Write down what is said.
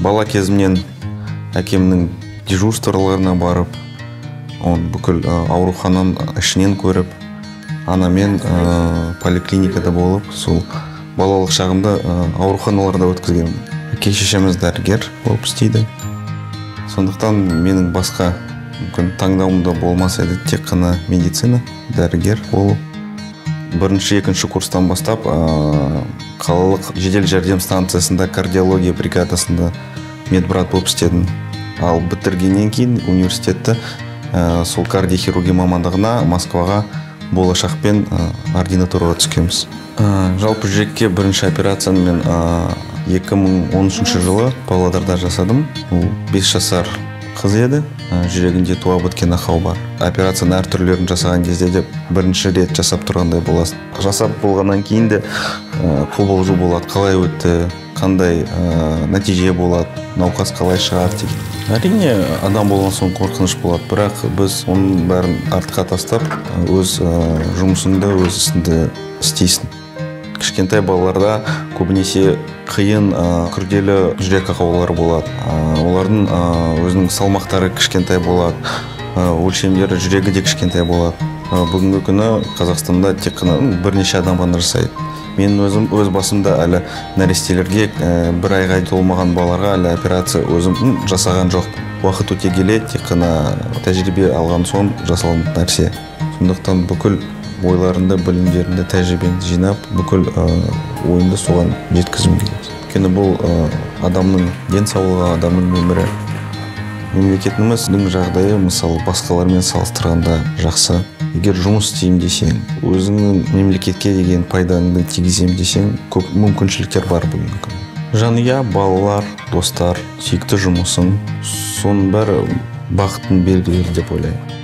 бала кезімнен әкемнің дежурстволарына барып, бүкіл аурухананың ішінен көріп, анамен поликлиникада болып, сол балалық шағымда ауруханаларда өткізгенмін. Әке шешеміз дәрігер болып істейді. Сондықтан менің басқа мүмкін таңдауымда болмас еді, тек қана медицина, дәрігер болып. Бірінші, екінші курстан бастап қалалық жедел жәрдем станциясында кардиология бригадасында медбрат болып істедім. Ал бітіргеннен кейін университетті сол кардиохирургия мамандығына Москваға болашақпен ординатураға түскенбіз. Жалпы жүрекке бірінші операцияны мен 2013 жылы Павлодарда жасадым. 5 жасар қыз еді, жүрегінде туа біткен ақау бар. Операцияны әр түрлерін жасаған кезде де бірінші рет жасап тұрғандай боласың. Жасап болғаннан кейін де қобалжу болады, қалай өтті, қандай нәтиже болады, науқас қалай шығады деген. Әрине, адам болған соң қорқыныш болады, бірақ біз оның бәрін артқа тастап, өз жұмысыңды, өз ісіңді істейсің. Кішкентай балаларда көбінесе қиын, күрделі жүрек ақаулары болады. Олардың өзінің салмақтары кішкентай болады, өлшемдері жүрегі де кішкентай болады. Бүгінгі күні Қазақстанда тек қана бірнеше адам ғана жасайды. Мен өзім өз басымда әлі нәрестелерге, бір айға толмаған балаларға әлі операция өзім жасаған жоқ. Уақыт өте келе тек қана тәжірибе алған соң жасалған нәрсе. Сондықтан бүкіл ойларында, білімдерінде тәжірибеңді жинап, бүкіл ойынды соған жеткізім келеді. Өйткені бұл адамның денсаулығы, адамның өмірі. Мемлекетіміздің жағдайы, мысалы, басқалармен салыстырғанда жақсы. Егер жұмыс істеймін десең, өзіңнің мемлекетке деген пайдаңды тигіземін десең, көп мүмкіншіліктер бар бүгінгі күні. Жанұя, балалар, достар, сүйікті жұмысың, соның бәрі бақыттың белгілері деп ойлаймын.